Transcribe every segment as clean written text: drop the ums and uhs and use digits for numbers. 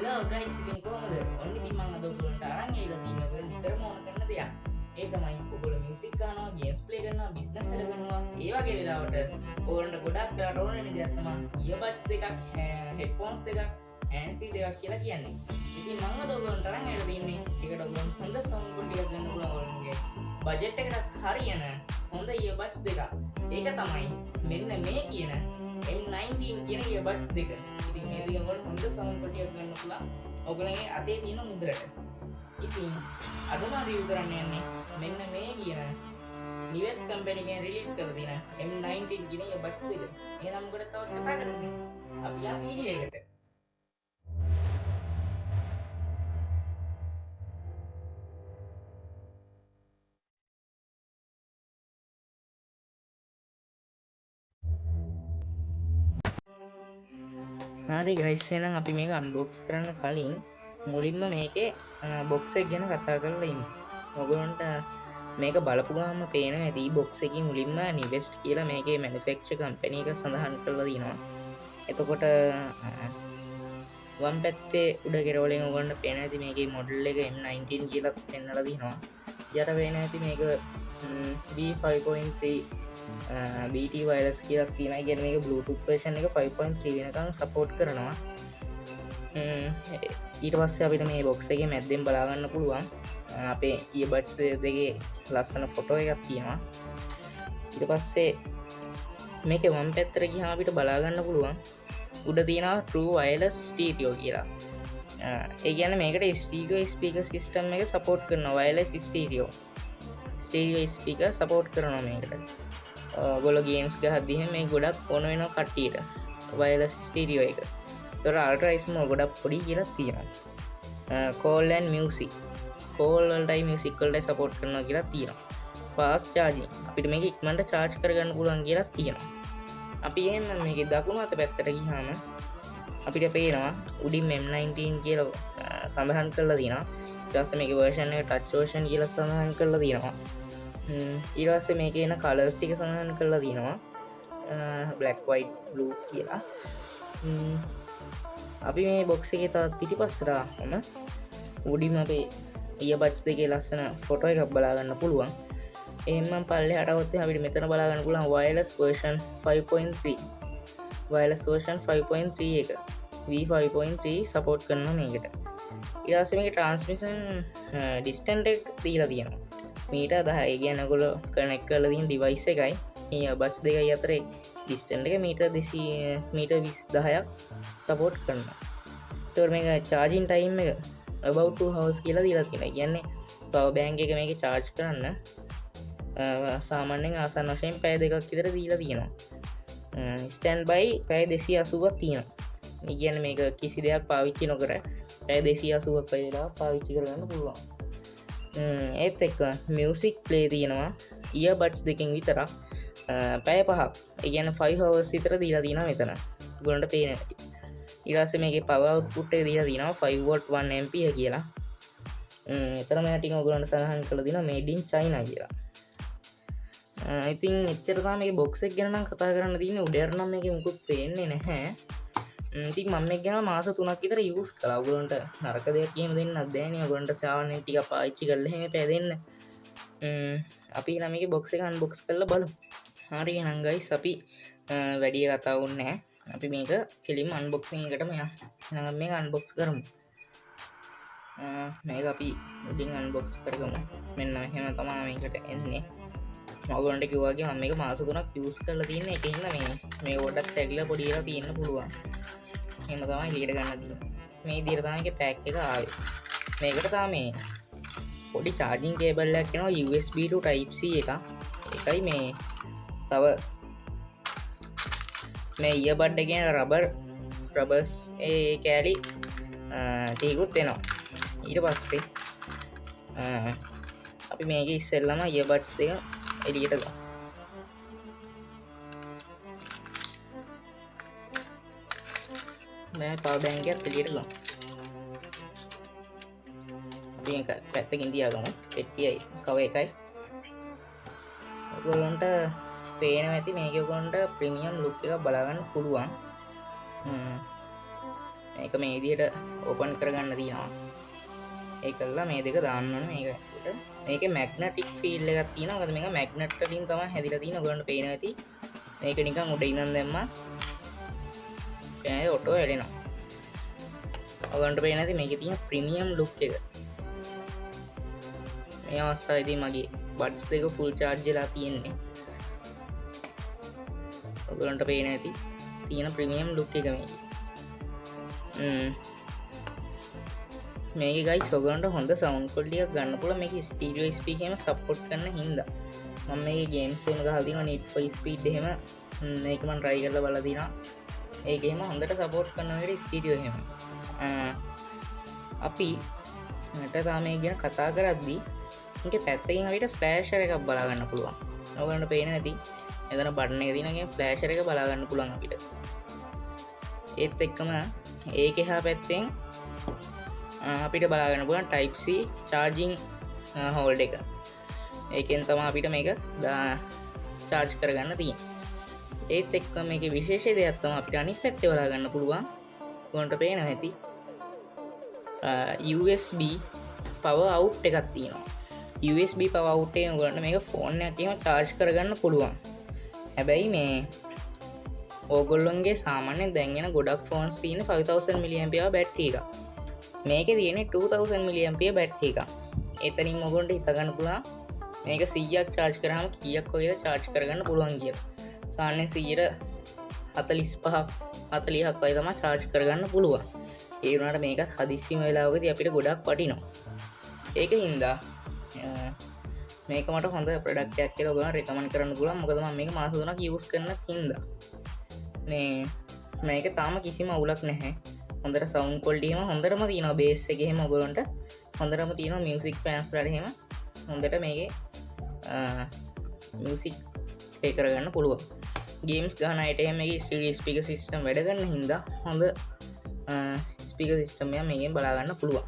Hello guys, ඉතින් කොහමද? ඔන්න ඉතින් මම අද ඔයගොල්ලන්ට අරන් ඇවිල්ලා තියෙනවා ඔයගොල්ලෝ නිතරම ඕන කරන දෙයක්. ඒ තමයි ඔයගොල්ලෝ මියුසික් අහනවා, ගේම්ස් ප්ලේ කරනවා, බිස්නස් වැඩ කරනවා. ඒ වගේ වෙලාවට ඔයගොල්ලන්ට ගොඩක් වෙලාවට ඕන වෙන දෙයක් තමයි ඉයර්බඩ්ස් දෙකක්, හෙඩ්ෆෝන්ස් දෙකක්, හෑන්ඩ් ෆ්‍රී දෙකක් කියලා කියන්නේ. ඉතින් මම අද ඔයගොල්ලන්ට අරන් ඇවිල්ලා තින්නේ ඒකට ඔයගොල්ලන් හොඳ සවුන්ඩ් ටිකක් ගන්න පුළුවන් ඔයගොල්ලන්ගේ බජට් එකටත් හරියන හොඳ ඉයර්බඩ්ස් දෙකක්. ඒක තමයි මෙන්න මේ කියන M19 කියන ඉයර්බඩ්ස් දෙක. ඉතින් මේ දෙක වල හොඳ සවුන්ඩ් ටිකක් ගන්න පුළුවන් ඔයගොල්ලන්ගේ අතේ තියෙන මුද්‍රට. ඉතින් අද මම රිවිව් කරන්න යන්නේ මෙන්න මේ කියන නිවෙස් කම්පැනි එකෙන් රිලීස් කරලා තියෙන M19 කියන ඉයර්බඩ්ස් දෙක. එහෙනම් මොකටද තවත් කතා කරන්නේ? අපි යමු වීඩියෝ එකට. හරි ගයිස්, එහෙනම් අපි මේක අන්බොක්ස් කරන්න කලින් මුලින්ම මේකේ බොක්ස් එක ගැන කතා කරලා ඉමු. ඔයගොල්ලන්ට මේක බලපු ගාම පේනවා ඇති බොක්ස් එකේ මුලින්ම නිවෙස්ට් කියලා මේකේ මැනුෆැක්චර් කම්පැනි එක සඳහන් කරලා තියෙනවා. එතකොට වම් පැත්තේ උඩ ගෙරවලින් ඔයගොල්ලන්ට පේනවා ඇති මේකේ මොඩල් එක M19 කියලා පෙන්නලා තියෙනවා. යට පේනවා ඇති මේක V5.3 BT වයර්ලස් කියලා තියෙනවා. ඒ කියන්නේ මේක Bluetooth version එක 5.3 වෙනකන් support කරනවා. ඊට පස්සේ අපිට මේ box එකේ මැද්දෙන් බලා ගන්න පුළුවන් අපේ earbuds දෙකේ ලස්සන ෆොටෝ එකක් තියෙනවා. ඊට පස්සේ මේකේ වම් පැත්තට ගියාම අපිට බලා ගන්න පුළුවන් උඩ තියෙනවා True Wireless Stereo කියලා. ඒ කියන්නේ මේකට stereo speaker system එක support කරනවා. wireless stereo speaker support කරනවා මේකට. ඔයගොල්ලෝ ගේම්ස් ගහද්දි එහෙම මේ ගොඩක් ඕන වෙනවා කට්ටියට වයර්ලස් ස්ටීරියෝ එක. ඒතර අල්ට්‍රා ඉස්ම ගොඩක් පොඩි කියලා තියෙනවා. කෝල් ඇන්ඩ් මියුසික්, කෝල් වලටයි මියුසික් වලටයි සපෝට් කරනවා කියලා තියෙනවා. ෆාස්ට් චාර්ජින්, අපිට මේක ඉක්මනට චාර්ජ් කරගන්න පුළුවන් කියලා තියෙනවා. අපි එහෙනම් මේකේ දකුණු අත පැත්තට ගියාම අපිට පේනවා උඩින් M19 කියලා සඳහන් කරලා තියෙනවා. ඊට පස්සේ මේකේ version එක touch version කියලා සඳහන් කරලා තියෙනවා. ඊට පස්සේ මේකේ එන කලර්ස් ටික සඳහන් කරලා තියෙනවා black white blue කියලා. අපි මේ box එකේ තවත් පිටිපස්සට ආවම උඩින් අපේ earbuds දෙකේ ලස්සන ෆොටෝ එකක් බලා ගන්න පුළුවන්. එහෙනම් පල්ලෙහාට આવොත් අපිට මෙතන බලා ගන්න පුළුවන් wireless version 5.3 wireless version 5.3 එක V5.3 support කරනවා මේකට. ඊට පස්සේ මේකේ transmission distance එක දීලා තියෙනවා මීටර් 10. ඒ කියන්නේ ඔයගොල්ලෝ කනෙක්ට් කරලා තියෙන device එකයි මේ earbuds දෙකයි අතරේ distance එක මීටර් 10ක් support කරනවා. ඒතකොට මේක charging time එක about 2 hours කියලා දීලා තියෙනවා. ඒ කියන්නේ power bank එක මේකේ charge කරන්න සාමාන්‍යයෙන් ආසන්න වශයෙන් පැය දෙකක් විතර දීලා තියෙනවා. standby පැය 280ක් තියෙනවා. ඒ කියන්නේ මේක කිසි දෙයක් පාවිච්චි නොකර පැය 280ක් වෙලා පාවිච්චි කරගන්න පුළුවන්. ඒත් එක්ක මියුසික් ප්ලේ තියෙනවා earbuds දෙකෙන් විතරක් පැය 5ක්. ඒ කියන්නේ 5 hours විතර දීලා තියෙනවා මෙතන. ඔයගොල්ලන්ට පේන ඇති. ඊට පස්සේ මේකේ power output එක දීලා තියෙනවා 5 volt 1 ampere කියලා. එතන මේ ටික ඔයගොල්ලන්ට සඳහන් කරලා තියෙනවා made in China කියලා. ඉතින් එච්චර තමයි මේ box එක ගැන නම් කතා කරන්න තියෙන්නේ. උඩට නම් මේකේ මුකුත් පේන්නේ නැහැ. ඉතින් මම මේක ගැන මාස 3ක් විතර යූස් කළා. ඔයගොල්ලන්ට නරක දෙයක් කියන්න දෙන්නත් බෑනේ. ඔයගොල්ලන්ට සාමාන්‍යයෙන් ටිකක් පාවිච්චි කරලා එහෙම පෑදෙන්න. අපි නම් මේකේ box එක unbox කරලා බලමු. හරි එහෙනම් guys, අපි වැඩි කතා වුන්නේ නැහැ. අපි මේක කෙලින්ම unboxing එකටම යමු. එහෙනම් මේක unbox කරමු. මේක අපි උඩින් unbox කරගමු. මෙන්න එහෙම තමයි මේකට එන්නේ. ඔයගොල්ලන්ට කිව්වා වගේ මම මේක මාස 3ක් යූස් කරලා තියෙන්නේ. ඒකින්ද මේ පොඩ්ඩක් තැගිලා පොඩි වෙලා තියෙන්න පුළුවන්. එහෙම තමයි එළියට ගන්න තියෙන්නේ. මේ විදිහට තමයි මේකේ පැක් එක ආවේ. මේකට තමයි මේ පොඩි charging cable එකක් එනවා USB to type C එකක්. ඒකයි මේ තව මේ earbud එකේ රබර්ස් ඒ කෑලි ටිකකුත් එනවා. ඊට පස්සේ අපි මේකේ ඉස්සෙල්ලාම earbuds දෙක එළියට ගමු. මේ power bank එකත් එළියට ගමු. අපි මේක පැත්තකින් තියාගමු. පෙට්ටියයි කව එකයි. ඔයගොල්ලන්ට පේනවා ඇති මේකේ ඔයගොල්ලන්ට ප්‍රීමියම් ලුක් එකක් බලා ගන්න පුළුවන්. මේක මේ විදිහට ඕපන් කරගන්න තියෙනවා. ඒකල්ලා මේ දෙක දාන්න ඕනේ මේක ඇතුළට. මේකේ මැග්නටික් ෆීල්ඩ් එකක් තියෙනවා. මොකද මේක මැග්නට් වලින් තමයි හැදිලා තියෙන්නේ. ඔයගොල්ලන්ට පේනවා ඇති. මේක නිකන් උඩ ඉඳන් දැම්මා. ඒක ඔටෝ හැලෙනවා. ඔයගොල්ලන්ට පේනවා ඇති මේකේ තියෙන ප්‍රීමියම් ලුක් එක. මේ අවස්ථාවේදී මගේ බඩ්ස් දෙක ෆුල් චාර්ජ් වෙලා තියෙන්නේ. ඔයගොල්ලන්ට පේනවා ඇති තියෙන ප්‍රීමියම් ලුක් එක මේකේ. මේක ගයිස් ඔයගොල්ලන්ට හොඳ සවුන්ඩ් ක්වොලිටි එකක් ගන්න පුළුවන්. මේක ස්ටීරියෝ ස්පීකර් එකම සපෝට් කරන හින්දා මම මේකේ ගේම්ස් එකම ගහලා තියෙනවා. Need for Speed එහෙම මේක මම try කරලා බලලා තියෙනවා. ඒක එහෙම හොඳට සපෝට් කරන විදිහට ස්ටීරියෝ එහෙම. අපි මට තාම මේ ගැන කතා කරද්දී මේකේ පැත්තකින් අපිට ෆ්ලෑෂර් එකක් බලා ගන්න පුළුවන්. ඔයගොල්ලන්ට පේන්නේ නැති මෙතන බටන් එක තියෙනවා. කියන ෆ්ලෑෂර් එක බලා ගන්න පුළුවන් අපිට. ඒත් එක්කම ඒක එහා පැත්තෙන් අපිට බලාගන්න පුළුවන් Type C charging hold එක. ඒකෙන් තමයි අපිට මේක charge කරගන්න තියෙන්නේ. ඒත් එක්ක මේකේ විශේෂ දෙයක් තමයි අපිට අනිත් පැත්තේ බලාගන්න පුළුවන්. ඔයගොල්ලන්ට පේනවා ඇති USB power out එකක් තියෙනවා. USB power out එකෙන් ඔයගොල්ලන්ට මේක ෆෝන් එකක් එහෙම charge කරගන්න පුළුවන්. හැබැයි මේ ඕගොල්ලොන්ගේ සාමාන්‍යයෙන් දැන් එන ගොඩක් ෆෝන්ස් තියෙන 5000 mAh බැටරි එකක්. මේකේ තියෙන්නේ 2000 mAh බැටරි එකක්. එතනින් ඔයගොල්ලන්ට හිතා ගන්න පුළුවන් මේක 100ක් charge කරාම කීයක් වගේද charge කරගන්න පුළුවන් කියලා. සාමාන්‍යයෙන් 145ක් 40ක් වගේ තමයි charge කරගන්න පුළුවන්. ඒ වුණාට මේකත් හදිස්සියම වෙලාවකදී අපිට ගොඩක් වටිනවා. ඒකින්ද මේක මට හොඳ ප්‍රොඩක්ට් එකක් කියලා ඔයගොල්ලන් රෙකමන්ඩ් කරන්න පුළුවන්. මොකද මම මේක මාස 3ක් යූස් කරන හින්දා. මේක තාම කිසිම අවුලක් නැහැ. හොඳට සවුන්ඩ් ක්වොලිටි එකම හොඳටම තියෙනවා. බේස් එකේ එහෙම ඔයගොල්ලන්ට හොඳටම තියෙනවා. මියුසික් ෆෑන්ස්ලාට එහෙම හොඳට මේකේ මියුසික් ප්ලේ කරගන්න පුළුවන්. ගේම්ස් ගහන අයට එහෙම මේකේ ස්ටීරියෝ ස්පීකර් සිස්ටම් වැඩ කරන හින්දා හොඳ ස්පීකර් සිස්ටම් එකක් මේකෙන් බලා ගන්න පුළුවන්.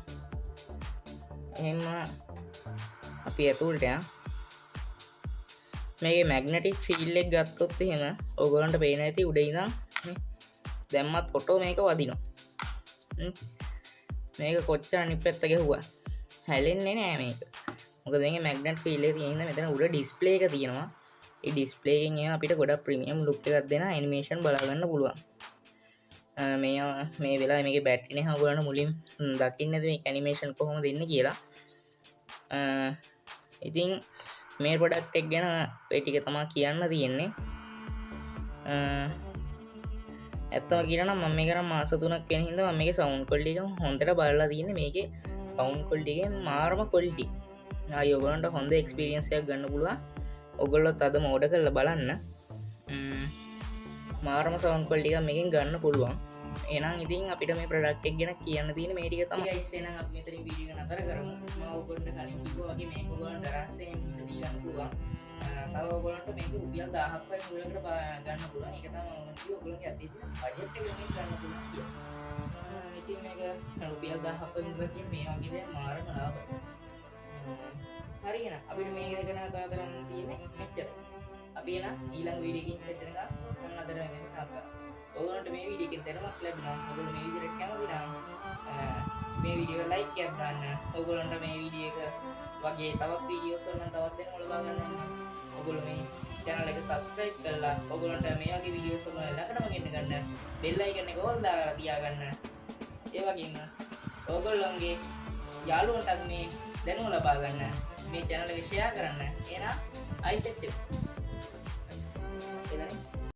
එහෙම අපි ඇතුළට යමු. මේකේ මැග්නටික් ෆීල්ඩ් එක ගත්තොත් එහෙම ඔයගොල්ලන්ට පේන ඇති උඩ ඉඳන් දැම්මත් ෆොටෝ මේක වදිනවා. මේක කොච්චර අනිත් පැත්ත ගැහුවා හැලෙන්නේ නෑ මේක. මොකද මේකේ මැග්නට් ෆීල්ඩ් එක තියෙන මෙතන උඩ ඩිස්ප්ලේ එක තියෙනවා. ඒ ඩිස්ප්ලේ එකෙන් එහෙම අපිට ගොඩක් ප්‍රීමියම් ලුක් එකක් දෙන ඇනිමේෂන් බලා ගන්න පුළුවන්. මේ වෙලාවේ මේකේ බැටරි නැහැ. ඔයගොල්ලන්ට මුලින් දකින්න ඇති මේක ඇනිමේෂන් කොහොමද දෙන්නේ කියලා. ඉතින් මේ ප්‍රොඩක්ට් එක ගැන ඒ ටික තමයි කියන්න තියෙන්නේ. ඇත්තම කියනනම් මම මේක කරන් මාස 3ක් වෙන හින්දා මම මේකේ සවුන්ඩ් ක්වොලිටි එක හොඳට බලලා තියෙන්නේ. මේකේ සවුන්ඩ් ක්වොලිටි එකේ මාරම ක්වොලිටි. ආයි ඔයගොල්ලන්ට හොඳ එක්ස්පීරියන්ස් එකක් ගන්න පුළුවන්. ඔයගොල්ලොත් අදම ඕඩර් කරලා බලන්න. මාරම සවුන්ඩ් ක්වොලිටි එකක් මේකෙන් ගන්න පුළුවන්. එහෙනම් ඉතින් අපිට මේ ප්‍රොඩක්ට් එක ගැන කියන්න තියෙන මේ ටික තමයි. guys එහෙනම් අපි මෙතනින් වීඩියෝ එක නතර කරමු. මම ඔයගොල්ලන්ට කලින් කිව්වා වගේ මේක ඔයගොල්ලන්ට රහසෙන් දී ගන්න පුළුවන්. තව ඔයගොල්ලන්ට මේක රුපියල් 1000ක් වගේ මුලකට ගන්න පුළුවන්. ඒක තමයි මම කිව්වා ඔයගොල්ලන්ගේ අතේ තියෙන බජට් එක මේක ගන්න පුළුවන් කියලා. ඉතින් මේක රුපියල් 1000ක් වගේ මුලකින් මේ වගේ දේ මාරම ලාභයි. හරි එහෙනම් අපිට මේක ගැන කතා කරන්න තියෙන්නේ මෙච්චර. අපි එහෙනම් ඊළඟ වීඩියෝ එකකින් සෙට් වෙනකම් මොන අතර වෙනකම් කතා. ඔයගොල්ලන්ට මේ වීඩියෝ එකෙන් දැනුමක් ලැබුණා. ඔයගොල්ලෝ මේ විදිහට කැමති නම් මේ වීඩියෝ එක ලයික් එකක් දාන්න. ඔයගොල්ලන්ට මේ වීඩියෝ එක වගේ තවත් වීඩියෝස් වල නම් තවත් දෙන්න ලබා ගන්න ඕනේ. ඔයගොල්ලෝ මේ channel එක subscribe කරලා ඔයගොල්ලන්ට මේ වගේ වීඩියෝස් වල ළඟටම ගෙන්න ගන්න. bell icon එක ඕල් දාලා තියාගන්න. ඒ වගේම ඔයගොල්ලන්ගේ යාළුවන්ටත් මේ දැනුම ලබා ගන්න. මේ channel එක share කරන්න. එහෙනම් I set it.